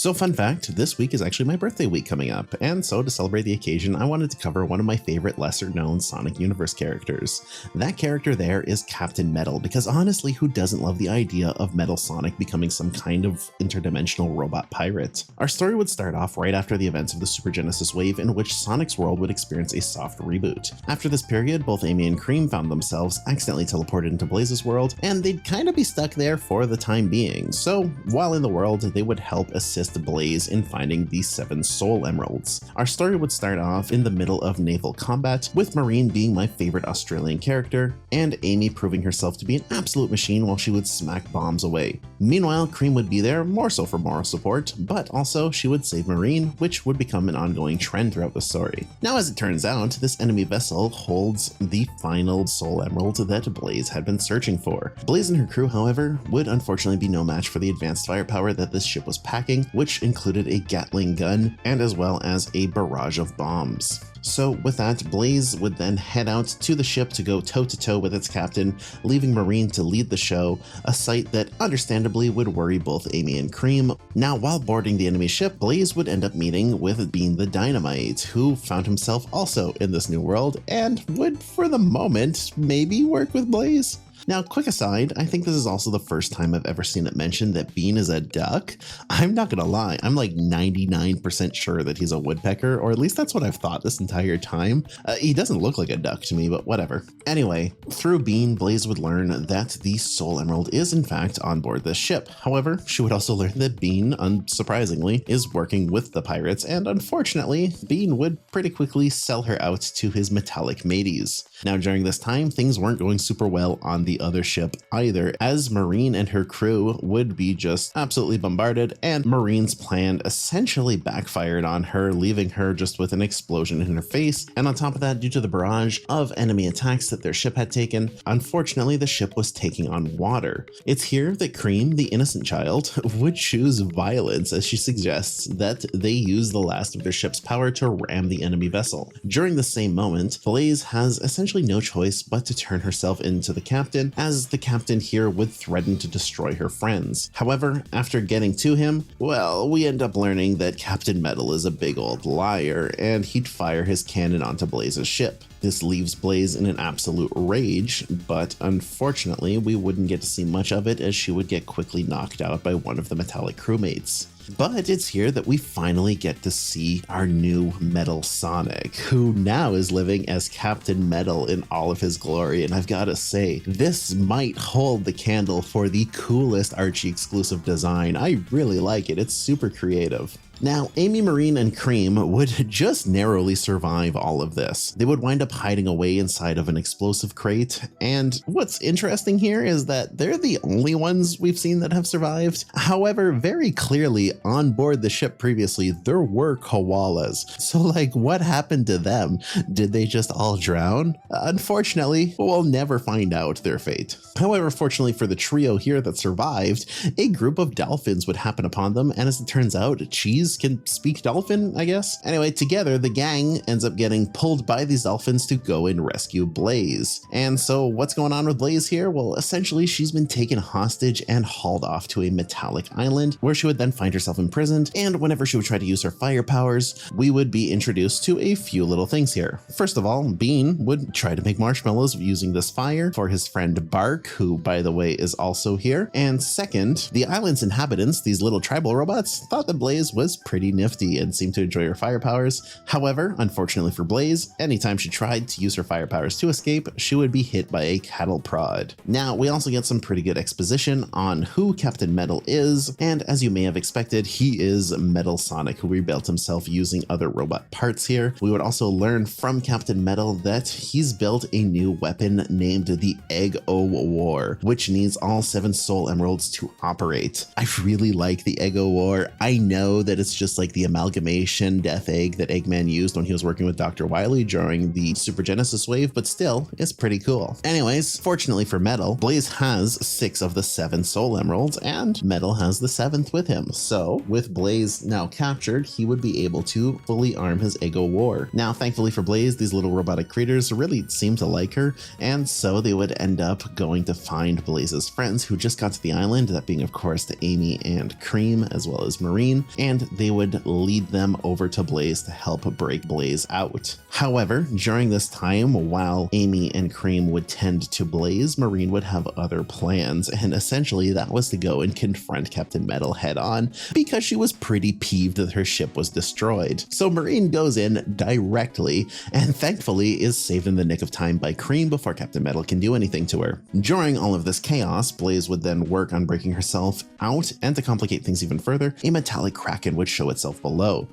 So fun fact, this week is actually my birthday week coming up, and so to celebrate the occasion, I wanted to cover one of my favorite lesser known Sonic Universe characters. That character there is Captain Metal, because honestly, who doesn't love the idea of Metal Sonic becoming some kind of interdimensional robot pirate? Our story would start off right after the events of the Super Genesis wave, in which Sonic's world would experience a soft reboot. After this period, both Amy and Cream found themselves accidentally teleported into Blaze's world, and they'd kind of be stuck there for the time being. So while in the world, they would help assist Blaze in finding the 7 Soul Emeralds. Our story would start off in the middle of naval combat, with Marine being my favorite Australian character, and Amy proving herself to be an absolute machine while she would smack bombs away. Meanwhile, Cream would be there more so for moral support, but also she would save Marine, which would become an ongoing trend throughout the story. Now, as it turns out, this enemy vessel holds the final Soul Emerald that Blaze had been searching for. Blaze and her crew, however, would unfortunately be no match for the advanced firepower that this ship was packing, which included a Gatling gun and as well as a barrage of bombs. So with that, Blaze would then head out to the ship to go toe-to-toe with its captain, leaving Marine to lead the show, a sight that understandably would worry both Amy and Cream. Now, while boarding the enemy ship, Blaze would end up meeting with Bean the Dynamite, who found himself also in this new world and would, for the moment, maybe work with Blaze. Now, quick aside, I think this is also the first time I've ever seen it mentioned that Bean is a duck. I'm not gonna lie, I'm like 99% sure that he's a woodpecker, or at least that's what I've thought this entire time. He doesn't look like a duck to me, but whatever. Anyway, through Bean, Blaze would learn that the Soul Emerald is in fact on board this ship. However, she would also learn that Bean, unsurprisingly, is working with the pirates, and unfortunately, Bean would pretty quickly sell her out to his metallic mateys. Now, during this time, things weren't going super well on the other ship either, as Marine and her crew would be just absolutely bombarded, and Marine's plan essentially backfired on her, leaving her just with an explosion in her face. And on top of that, due to the barrage of enemy attacks that their ship had taken, unfortunately the ship was taking on water. It's here that Cream, the innocent child, would choose violence, as she suggests that they use the last of their ship's power to ram the enemy vessel. During the same moment, Blaze has essentially no choice but to turn herself into the captain, as the captain here would threaten to destroy her friends. However, after getting to him, well, we end up learning that Captain Metal is a big old liar, and he'd fire his cannon onto Blaze's ship. This leaves Blaze in an absolute rage, but unfortunately, we wouldn't get to see much of it, as she would get quickly knocked out by one of the metallic crewmates. But it's here that we finally get to see our new Metal Sonic, who now is living as Captain Metal in all of his glory. And I've got to say, this might hold the candle for the coolest Archie exclusive design. I really like it. It's super creative. Now, Amy, Marine, and Cream would just narrowly survive all of this. They would wind up hiding away inside of an explosive crate, and what's interesting here is that they're the only ones we've seen that have survived. However, very clearly on board the ship previously, there were koalas. So like, what happened to them? Did they just all drown? Unfortunately, we'll never find out their fate. However, fortunately for the trio here that survived, a group of dolphins would happen upon them, and as it turns out, Cheese can speak dolphin, I guess. Anyway, together, the gang ends up getting pulled by these dolphins to go and rescue Blaze. And so what's going on with Blaze here? Well, essentially, she's been taken hostage and hauled off to a metallic island, where she would then find herself imprisoned, and whenever she would try to use her fire powers, we would be introduced to a few little things here. First of all, Bean would try to make marshmallows using this fire for his friend Bark, who, by the way, is also here. And second, the island's inhabitants, these little tribal robots, thought that Blaze was pretty nifty and seemed to enjoy her fire powers. However, unfortunately for Blaze, anytime she tried to use her fire powers to escape, she would be hit by a cattle prod. Now, we also get some pretty good exposition on who Captain Metal is, and as you may have expected, he is Metal Sonic, who rebuilt himself using other robot parts here. We would also learn from Captain Metal that he's built a new weapon named the Egg-O-War, which needs all 7 Soul Emeralds to operate. I really like the Egg-O-War. I know that it's just like the amalgamation death egg that Eggman used when he was working with Dr. Wily during the Super Genesis wave, but still, it's pretty cool. Anyways, fortunately for Metal, Blaze has 6 of the 7 Soul Emeralds, and Metal has the 7th with him. So, with Blaze now captured, he would be able to fully arm his Ego War. Now, thankfully for Blaze, these little robotic creatures really seem to like her, and so they would end up going to find Blaze's friends who just got to the island, that being of course the Amy and Cream as well as Marine, and they would lead them over to Blaze to help break Blaze out. However, during this time, while Amy and Cream would tend to Blaze, Marine would have other plans, and essentially that was to go and confront Captain Metal head on because she was pretty peeved that her ship was destroyed. So Marine goes in directly and thankfully is saved in the nick of time by Cream before Captain Metal can do anything to her. During all of this chaos, Blaze would then work on breaking herself out, and to complicate things even further, a metallic kraken would show itself below.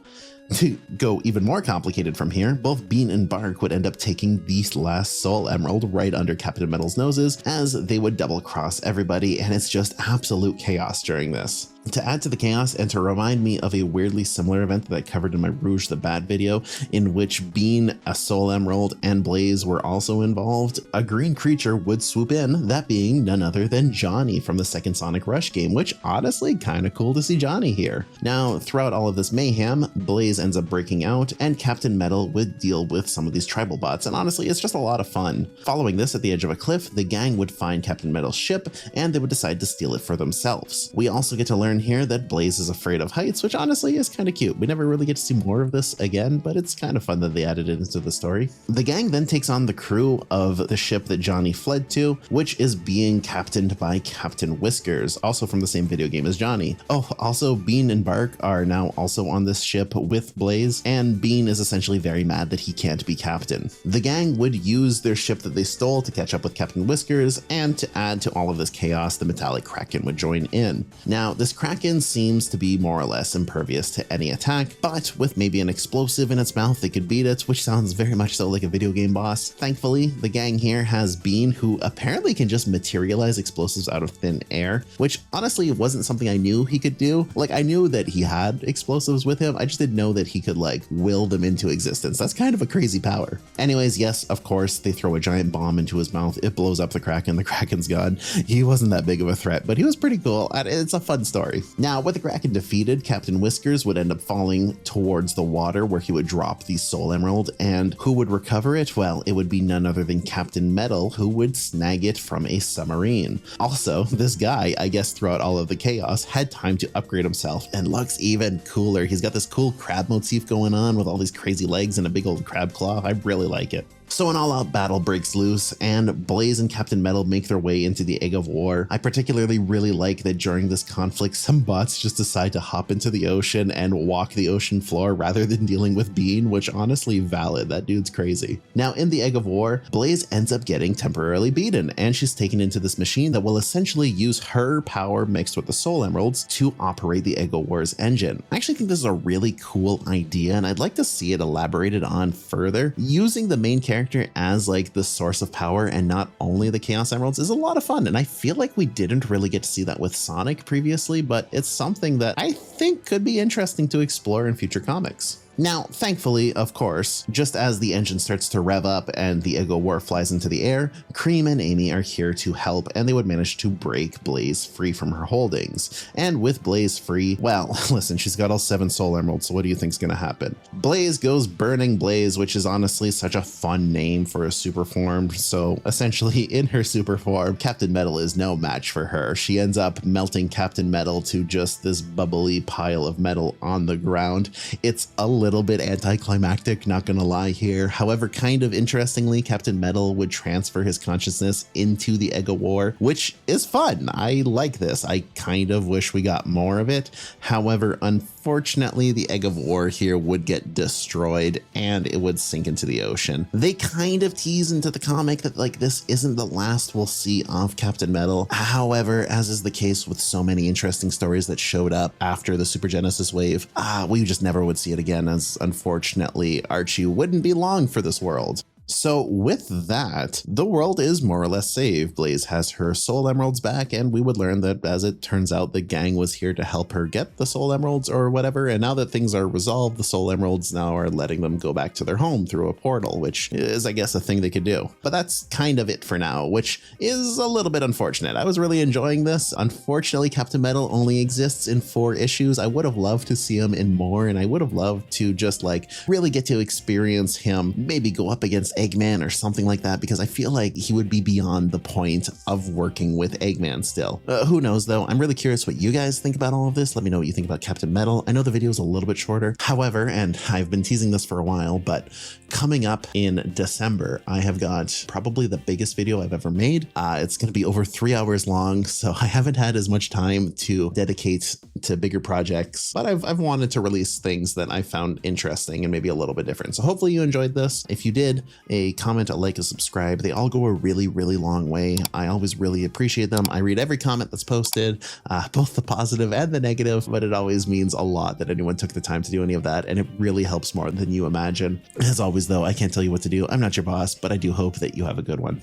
To go even more complicated from here, both Bean and Bark would end up taking the last Soul Emerald right under Captain Metal's noses as they would double cross everybody, and it's just absolute chaos during this. To add to the chaos and to remind me of a weirdly similar event that I covered in my Rouge the Bad video, in which Bean, a Soul Emerald, and Blaze were also involved, a green creature would swoop in, that being none other than Johnny from the second Sonic Rush game, which honestly kinda cool to see Johnny here. Now, throughout all of this mayhem, Blaze ends up breaking out, and Captain Metal would deal with some of these tribal bots, and honestly, it's just a lot of fun. Following this, at the edge of a cliff, the gang would find Captain Metal's ship, and they would decide to steal it for themselves. We also get to learn here that Blaze is afraid of heights, which honestly is kind of cute. We never really get to see more of this again, but it's kind of fun that they added it into the story. The gang then takes on the crew of the ship that Johnny fled to, which is being captained by Captain Whiskers, also from the same video game as Johnny. Oh, also Bean and Bark are now also on this ship with Blaze, and Bean is essentially very mad that he can't be captain. The gang would use their ship that they stole to catch up with Captain Whiskers, and to add to all of this chaos, the metallic kraken would join in. Now, this kraken seems to be more or less impervious to any attack, but with maybe an explosive in its mouth, they could beat it, which sounds very much so like a video game boss. Thankfully, the gang here has Bean, who apparently can just materialize explosives out of thin air, which honestly wasn't something I knew he could do. Like, I knew that he had explosives with him, I just didn't know that he could like will them into existence. That's kind of a crazy power. Anyways, yes, of course, they throw a giant bomb into his mouth, it blows up the Kraken's gone. He wasn't that big of a threat, but he was pretty cool, and it's a fun story. Now, with the Kraken defeated, Captain Whiskers would end up falling towards the water where he would drop the Soul Emerald, and who would recover it? Well, it would be none other than Captain Metal, who would snag it from a submarine. Also, this guy, I guess throughout all of the chaos, had time to upgrade himself and looks even cooler. He's got this cool crab motif going on with all these crazy legs and a big old crab claw. I really like it. So an all-out battle breaks loose, and Blaze and Captain Metal make their way into the Egg of War. I particularly really like that during this conflict, some bots just decide to hop into the ocean and walk the ocean floor rather than dealing with Bean, which honestly valid, that dude's crazy. Now in the Egg of War, Blaze ends up getting temporarily beaten, and she's taken into this machine that will essentially use her power mixed with the Soul Emeralds to operate the Egg of War's engine. I actually think this is a really cool idea, and I'd like to see it elaborated on further. Using the main character as like the source of power and not only the Chaos Emeralds is a lot of fun, and I feel like we didn't really get to see that with Sonic previously, but it's something that I think could be interesting to explore in future comics. Now, thankfully, of course, just as the engine starts to rev up and the Ego War flies into the air, Cream and Amy are here to help, and they would manage to break Blaze free from her holdings. And with Blaze free, well, listen, she's got all 7 Soul Emeralds, so what do you think's gonna happen? Blaze goes Burning Blaze, which is honestly such a fun name for a super form. So essentially, in her super form, Captain Metal is no match for her. She ends up melting Captain Metal to just this bubbly pile of metal on the ground. It's a little bit anticlimactic, not gonna lie here. However, kind of interestingly, Captain Metal would transfer his consciousness into the Egg of War, which is fun. I like this. I kind of wish we got more of it. However, unfortunately, the Egg of War here would get destroyed and it would sink into the ocean. They kind of tease into the comic that like this isn't the last we'll see of Captain Metal. However, as is the case with so many interesting stories that showed up after the Super Genesis wave, we just never would see it again, as unfortunately Archie wouldn't be long for this world. So with that, the world is more or less saved. Blaze has her soul emeralds back, and we would learn that, as it turns out, the gang was here to help her get the soul emeralds or whatever. And now that things are resolved, the soul emeralds now are letting them go back to their home through a portal, which is, I guess, a thing they could do. But that's kind of it for now, which is a little bit unfortunate. I was really enjoying this. Unfortunately, Captain Metal only exists in 4 issues. I would have loved to see him in more, and I would have loved to just like really get to experience him, maybe go up against Eggman or something like that, because I feel like he would be beyond the point of working with Eggman still. Who knows though? I'm really curious what you guys think about all of this. Let me know what you think about Captain Metal. I know the video is a little bit shorter. However, and I've been teasing this for a while, but coming up in December, I have got probably the biggest video I've ever made. It's going to be over 3 hours long, so I haven't had as much time to dedicate to bigger projects, but I've wanted to release things that I found interesting and maybe a little bit different. So hopefully you enjoyed this. If you did, a comment, a like, a subscribe, they all go a really, really long way. I always really appreciate them. I read every comment that's posted, both the positive and the negative, but it always means a lot that anyone took the time to do any of that, and it really helps more than you imagine. As always though, I can't tell you what to do. I'm not your boss, but I do hope that you have a good one.